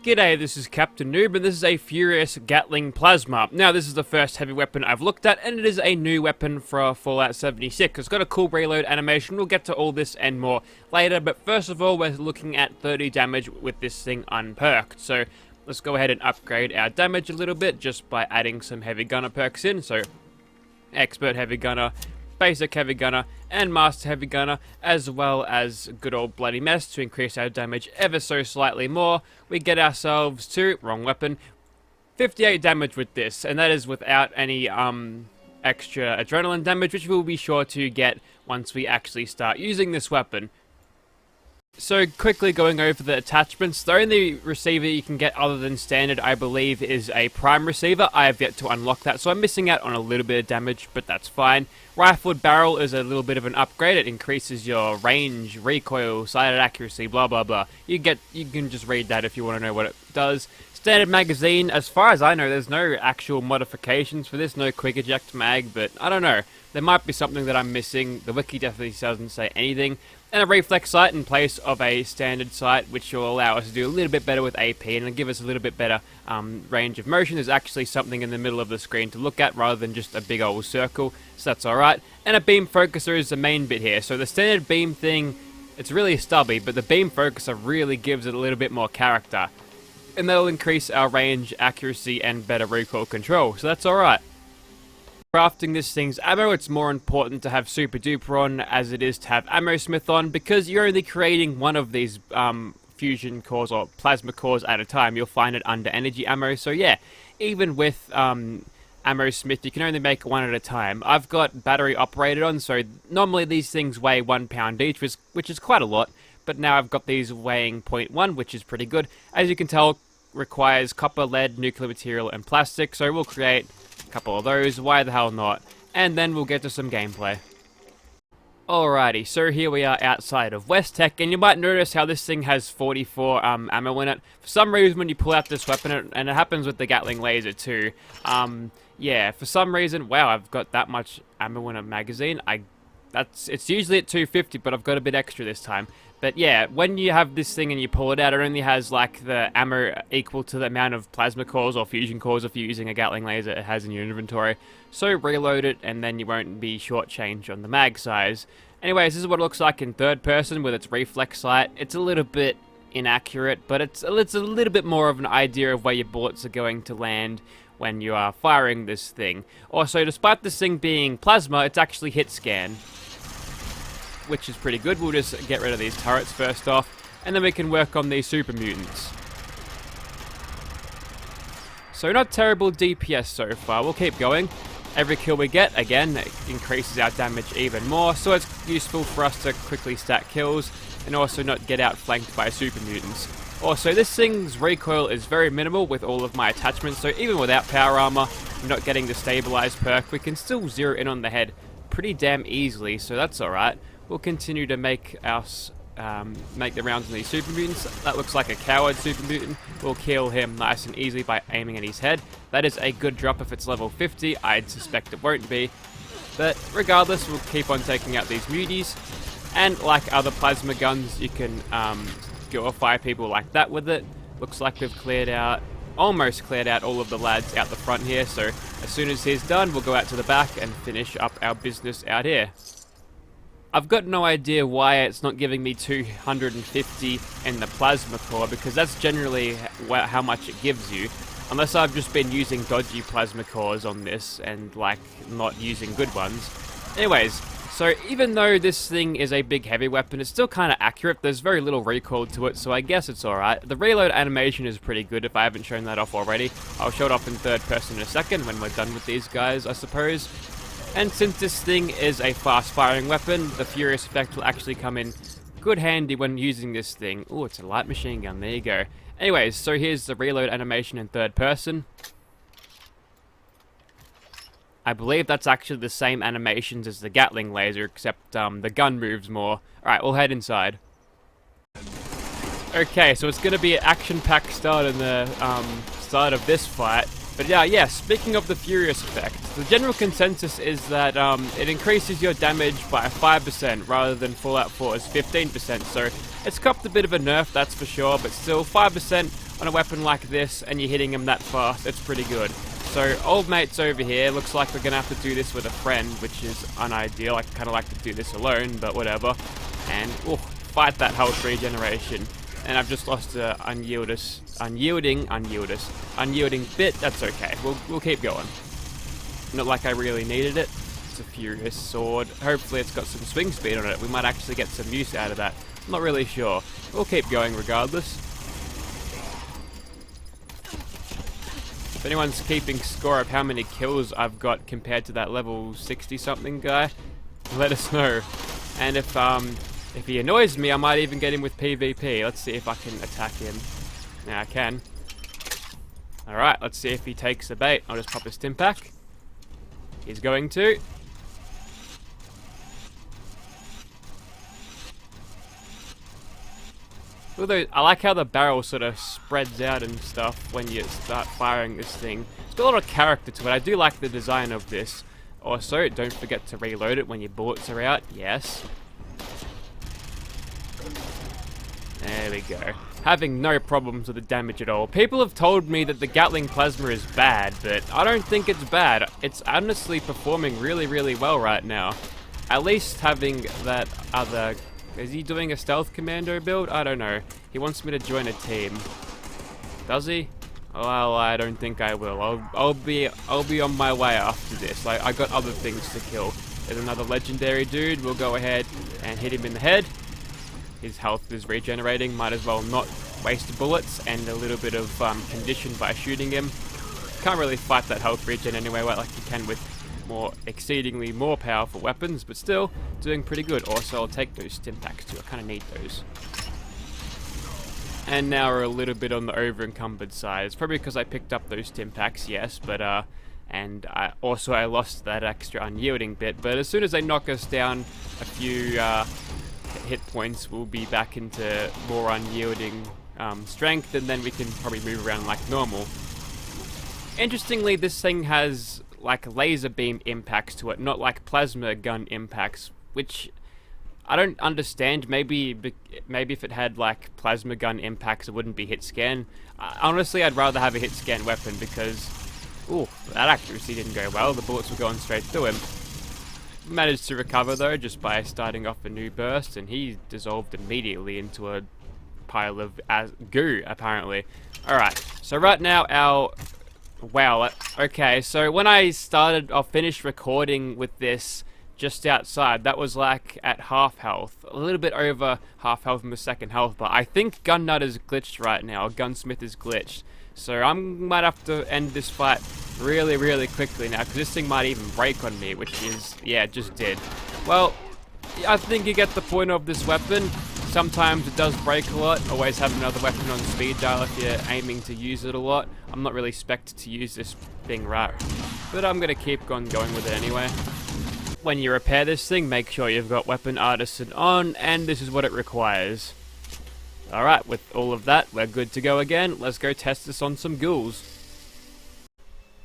G'day, this is Captainoob, and this is a Furious Gatling Plasma. Now, this is the first heavy weapon I've looked at, and it is a new weapon for Fallout 76. It's got a cool reload animation. We'll get to all this and more later, but first of all, we're looking at 30 damage with this thing unperked. So, let's go ahead and upgrade our damage a little bit just by adding some heavy gunner perks in. So, Expert Heavy Gunner, Basic Heavy Gunner, and Master Heavy Gunner, as well as good old Bloody Mess to increase our damage ever so slightly more. We get ourselves to, wrong weapon, 58 damage with this, and that is without any extra adrenaline damage, which we'll be sure to get once we actually start using this weapon. So, quickly going over the attachments, the only receiver you can get other than standard, I believe, is a prime receiver. I have yet to unlock that, so I'm missing out on a little bit of damage, but that's fine. Raf Wood Barrel is a little bit of an upgrade. It increases your range, recoil, sighted accuracy, blah blah blah. You can just read that if you want to know what it does. Standard magazine, as far as I know, there's no actual modifications for this, no quick eject mag, but I don't know. There might be something that I'm missing. The wiki definitely doesn't say anything. And a reflex sight in place of a standard sight, which will allow us to do a little bit better with AP and give us a little bit better range of motion. There's actually something in the middle of the screen to look at rather than just a big old circle, so that's alright. And a beam focuser is the main bit here. So the standard beam thing, it's really stubby, but the beam focuser really gives it a little bit more character. And that'll increase our range, accuracy, and better recoil control, so that's alright. Crafting this thing's ammo, it's more important to have Super Duper on as it is to have Ammo Smith on, because you're only creating one of these fusion cores or plasma cores at a time. You'll find it under energy ammo, so yeah, even with Ammo Smith, you can only make one at a time. I've got battery operated on, so normally these things weigh 1 pound each, which is quite a lot, but now I've got these weighing 0.1, which is pretty good. As you can tell, requires copper, lead, nuclear material, and plastic, so we'll create couple of those, why the hell not, and then we'll get to some gameplay. Alrighty, so here we are outside of West Tech, and you might notice how this thing has 44 ammo in it. For some reason, when you pull out this weapon, and it happens with the Gatling laser too, yeah, for some reason, wow, I've got that much ammo in a magazine. It's usually at 250, but I've got a bit extra this time. But yeah, when you have this thing and you pull it out, it only has like the ammo equal to the amount of plasma cores or fusion cores if you're using a Gatling laser it has in your inventory. So reload it and then you won't be shortchanged on the mag size. Anyways, this is what it looks like in third person with its reflex sight. It's a little bit inaccurate, but it's a little bit more of an idea of where your bullets are going to land when you are firing this thing. Also, despite this thing being plasma, it's actually hit scan, which is pretty good. We'll just get rid of these turrets first off, and then we can work on these super mutants. So not terrible DPS so far. We'll keep going. Every kill we get, again, it increases our damage even more, so it's useful for us to quickly stack kills and also not get outflanked by super mutants. Also, this thing's recoil is very minimal with all of my attachments, so even without power armor, not getting the stabilize perk, we can still zero in on the head pretty damn easily, so that's alright. We'll continue to make the rounds on these super mutants. That looks like a coward super mutant. We'll kill him nice and easily by aiming at his head. That is a good drop if it's level 50. I'd suspect it won't be. But regardless, we'll keep on taking out these muties. And like other plasma guns, you can go or fire people like that with it. Looks like we've almost cleared out all of the lads out the front here. So as soon as he's done, we'll go out to the back and finish up our business out here. I've got no idea why it's not giving me 250 in the plasma core, because that's generally how much it gives you. Unless I've just been using dodgy plasma cores on this and like not using good ones. Anyways, so even though this thing is a big heavy weapon, it's still kind of accurate. There's very little recoil to it, so I guess it's alright. The reload animation is pretty good if I haven't shown that off already. I'll show it off in third person in a second when we're done with these guys, I suppose. And since this thing is a fast-firing weapon, the Furious effect will actually come in good handy when using this thing. Oh, it's a light machine gun, there you go. Anyways, so here's the reload animation in third person. I believe that's actually the same animations as the Gatling laser, except the gun moves more. Alright, we'll head inside. Okay, so it's going to be an action-packed start in the start of this fight. But yeah, speaking of the Furious effect, the general consensus is that it increases your damage by 5% rather than Fallout 4's 15%, so it's copped a bit of a nerf, that's for sure, but still 5% on a weapon like this and you're hitting him that fast, it's pretty good. So old mate's over here. Looks like we're gonna have to do this with a friend, which is unideal. I kind of like to do this alone, but whatever. And fight that health regeneration. And I've just lost a unyielding bit. That's okay. We'll keep going. Not like I really needed it. It's a furious sword. Hopefully it's got some swing speed on it. We might actually get some use out of that. I'm not really sure. We'll keep going regardless. If anyone's keeping score of how many kills I've got compared to that level 60 something guy, let us know. And if he annoys me, I might even get him with PvP. Let's see if I can attack him. Yeah, I can. Alright, let's see if he takes the bait. I'll just pop his stim pack. He's going to. Although, I like how the barrel sort of spreads out and stuff when you start firing this thing. It's got a lot of character to it. I do like the design of this. Also, don't forget to reload it when your bullets are out. Yes. There we go. Having no problems with the damage at all. People have told me that the Gatling plasma is bad, but I don't think it's bad. It's honestly performing really, really well right now. At least having that other... Is he doing a stealth commando build? I don't know. He wants me to join a team. Does he? Well, I don't think I will. I'll be on my way after this. Like, I got other things to kill. There's another legendary dude. We'll go ahead and hit him in the head. His health is regenerating. Might as well not waste bullets and a little bit of condition by shooting him. Can't really fight that health regen anyway, like you can with exceedingly more powerful weapons, but still doing pretty good. Also, I'll take those stim packs too. I kind of need those. And now we're a little bit on the over-encumbered side. It's probably because I picked up those stim packs, yes, but and I lost that extra unyielding bit. But as soon as they knock us down a few hit points, we'll be back into more unyielding strength, and then we can probably move around like normal. Interestingly, this thing has like laser beam impacts to it, not like plasma gun impacts, which I don't understand. Maybe if it had like plasma gun impacts, it wouldn't be hit scan. Honestly, I'd rather have a hit scan weapon because, that accuracy didn't go well. The bullets were going straight through him. Managed to recover though, just by starting off a new burst, and he dissolved immediately into a pile of goo, apparently. Alright, so right now okay, so when I finished recording with this just outside, that was like at half health, a little bit over half health from the second health, but I think Gun Nut is glitched right now, Gunsmith is glitched, so I might have to end this fight really, really quickly now, because this thing might even break on me, which is, yeah, it just did. Well, I think you get the point of this weapon. Sometimes it does break a lot. Always have another weapon on speed dial if you're aiming to use it a lot. I'm not really expected to use this thing right, but I'm going to keep on going with it anyway. When you repair this thing, make sure you've got Weapon Artisan on, and this is what it requires. Alright, with all of that, we're good to go again. Let's go test this on some ghouls.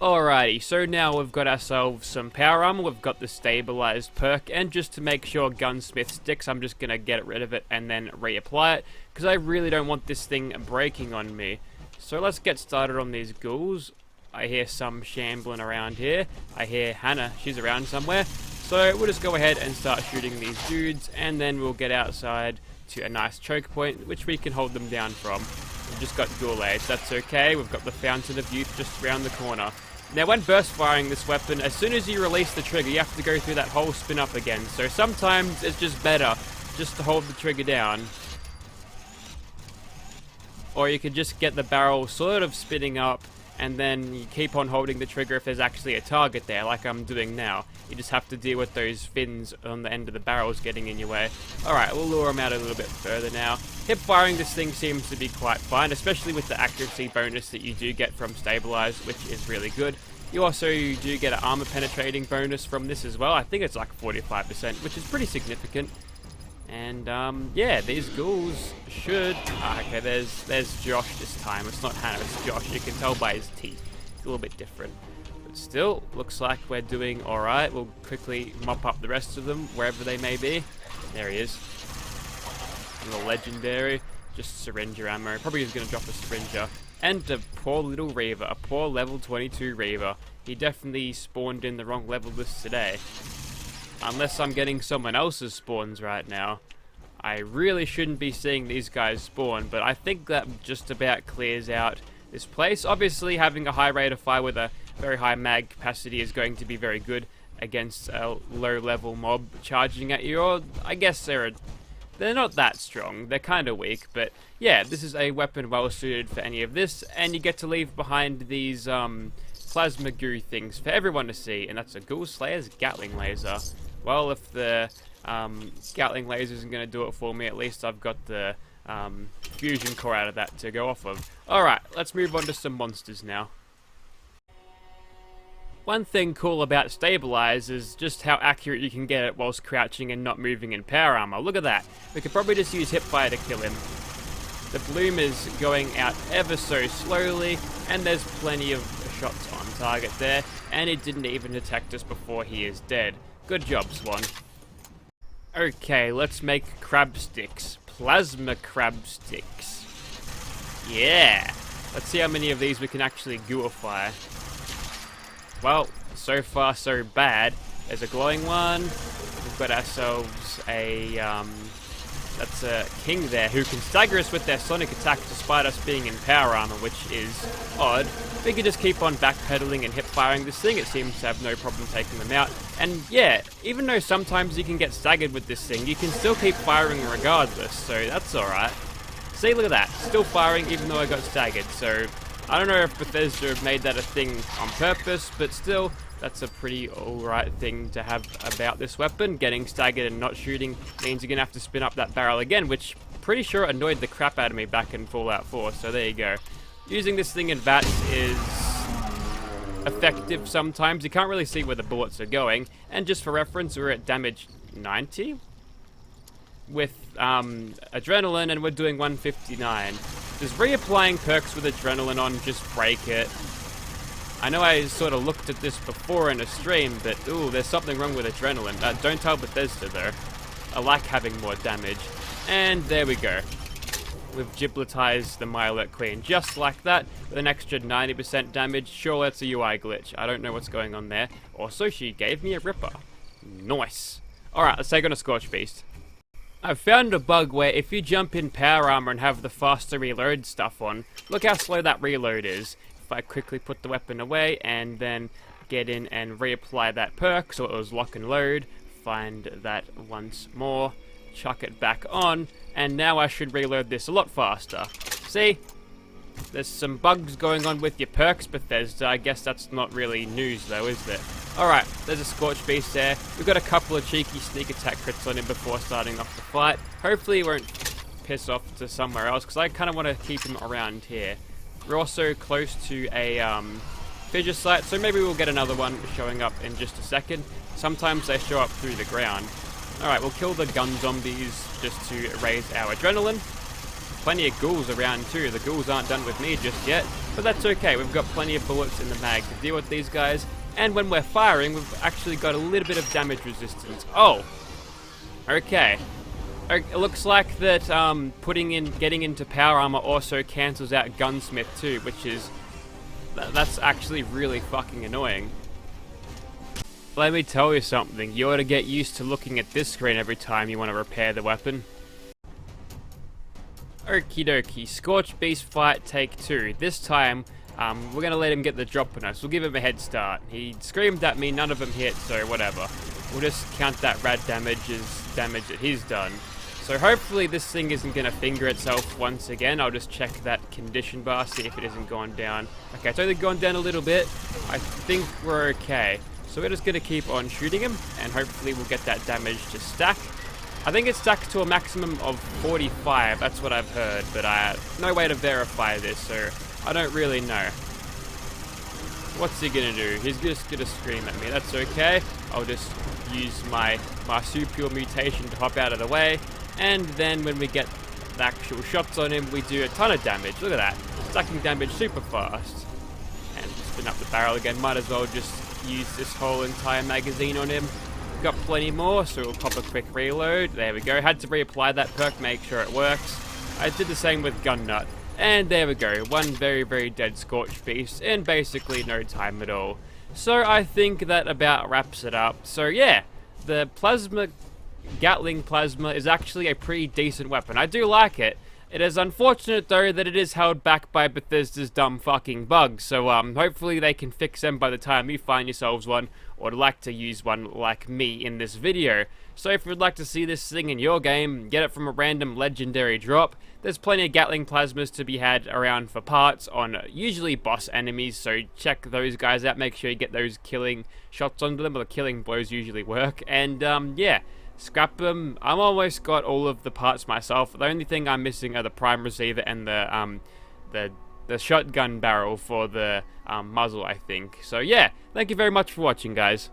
Alrighty, so now we've got ourselves some power armor, we've got the stabilized perk, and just to make sure Gunsmith sticks, I'm just gonna get rid of it and then reapply it, because I really don't want this thing breaking on me. So let's get started on these ghouls. I hear some shambling around here. I hear Hannah, she's around somewhere. So we'll just go ahead and start shooting these dudes, and then we'll get outside to a nice choke point, which we can hold them down from. We've just got dual aids, that's okay. We've got the Fountain of Youth just around the corner. Now, when burst firing this weapon, as soon as you release the trigger, you have to go through that whole spin up again. So sometimes it's just better just to hold the trigger down. Or you could just get the barrel sort of spinning up, and then you keep on holding the trigger if there's actually a target there, like I'm doing now. You just have to deal with those fins on the end of the barrels getting in your way. Alright, we'll lure them out a little bit further now. Hip firing this thing seems to be quite fine, especially with the accuracy bonus that you do get from Stabilized, which is really good. You also do get an armor penetrating bonus from this as well. I think it's like 45%, which is pretty significant. And yeah, these ghouls should... okay, there's Josh this time. It's not Hannah, it's Josh. You can tell by his teeth. It's a little bit different. But still, looks like we're doing alright. We'll quickly mop up the rest of them, wherever they may be. There he is. A little legendary. just syringer ammo. Probably he's going to drop a syringer. And a poor little Reaver, a poor level 22 Reaver. He definitely spawned in the wrong level list today. Unless I'm getting someone else's spawns right now. I really shouldn't be seeing these guys spawn, but I think that just about clears out this place. Obviously, having a high rate of fire with a very high mag capacity is going to be very good against a low-level mob charging at you, or I guess they're not that strong. They're kind of weak, but yeah, this is a weapon well-suited for any of this, and you get to leave behind these plasma goo things for everyone to see, and that's a Ghoul Slayer's Gatling laser. Well, if the Gatling laser isn't going to do it for me, at least I've got the fusion core out of that to go off of. Alright, let's move on to some monsters now. One thing cool about Stabilize is just how accurate you can get it whilst crouching and not moving in power armor. Look at that. We could probably just use hipfire to kill him. The bloom is going out ever so slowly, and there's plenty of shots on target there, and it didn't even detect us before he is dead. Good job, Swan. Okay, let's make crab sticks. Plasma crab sticks. Yeah! Let's see how many of these we can actually gooify. Well, so far so bad. There's a glowing one. We've got ourselves a, that's a king there who can stagger us with their sonic attack despite us being in power armor, which is odd. We can just keep on backpedaling and hip firing this thing. It seems to have no problem taking them out. And yeah, even though sometimes you can get staggered with this thing, you can still keep firing regardless, so that's alright. See, look at that. Still firing even though I got staggered, so I don't know if Bethesda have made that a thing on purpose, but still, that's a pretty alright thing to have about this weapon. Getting staggered and not shooting means you're going to have to spin up that barrel again, which pretty sure annoyed the crap out of me back in Fallout 4, so there you go. Using this thing in VATS is effective sometimes. You can't really see where the bullets are going, and just for reference, we're at damage 90 with adrenaline, and we're doing 159. Does reapplying perks with adrenaline on just break it? I know I sort of looked at this before in a stream, but ooh, there's something wrong with adrenaline. Don't tell Bethesda though. I like having more damage. And there we go. We've gibletized the Milet Queen just like that, with an extra 90% damage. Sure, that's a UI glitch. I don't know what's going on there. Also, she gave me a Ripper. Nice. Alright, let's take on a Scorch Beast. I've found a bug where if you jump in power armor and have the faster reload stuff on, look how slow that reload is. If I quickly put the weapon away and then get in and reapply that perk, so it was lock and load, find that once more, chuck it back on, and now I should reload this a lot faster. See? There's some bugs going on with your perks, Bethesda. I guess that's not really news though, is it? Alright, there's a Scorch Beast there. We've got a couple of cheeky sneak attack crits on him before starting off the fight. Hopefully he won't piss off to somewhere else, because I kind of want to keep him around here. We're also close to a fissure site, so maybe we'll get another one showing up in just a second. Sometimes they show up through the ground. Alright, we'll kill the gun zombies just to raise our adrenaline. Plenty of ghouls around too. The ghouls aren't done with me just yet, but that's okay. We've got plenty of bullets in the mag to deal with these guys. And when we're firing, we've actually got a little bit of damage resistance. Oh! Okay. It looks like that getting into power armor also cancels out gunsmith too, which is... that's actually really fucking annoying. Let me tell you something. You ought to get used to looking at this screen every time you want to repair the weapon. Okie dokie. Scorch Beast fight take 2. This time... we're going to let him get the drop on us. We'll give him a head start. He screamed at me, none of them hit, so whatever. We'll just count that rad damage as damage that he's done. So hopefully this thing isn't going to finger itself once again. I'll just check that condition bar, see if it isn't gone down. Okay, it's only gone down a little bit. I think we're okay. So we're just going to keep on shooting him, and hopefully we'll get that damage to stack. I think it stacks to a maximum of 45, that's what I've heard, but I have no way to verify this, so... I don't really know. What's he gonna do? He's just gonna scream at me. That's okay. I'll just use my marsupial mutation to hop out of the way. And then when we get the actual shots on him, we do a ton of damage. Look at that. Stacking damage super fast. And spin up the barrel again. Might as well just use this whole entire magazine on him. Got plenty more, so we'll pop a quick reload. There we go. Had to reapply that perk, make sure it works. I did the same with gun nut. And there we go, one very, very dead scorched beast in basically no time at all. So I think that about wraps it up. So yeah, the Gatling plasma is actually a pretty decent weapon. I do like it. It is unfortunate though that it is held back by Bethesda's dumb fucking bugs, so hopefully they can fix them by the time you find yourselves one, or would like to use one like me in this video. So if you'd like to see this thing in your game, get it from a random legendary drop, there's plenty of Gatling plasmas to be had around for parts on usually boss enemies, so check those guys out, make sure you get those killing shots onto them, or the killing blows usually work, and yeah. Scrap them. I'm almost got all of the parts myself. The only thing I'm missing are the prime receiver and the shotgun barrel for the muzzle, I think. So yeah, thank you very much for watching, guys.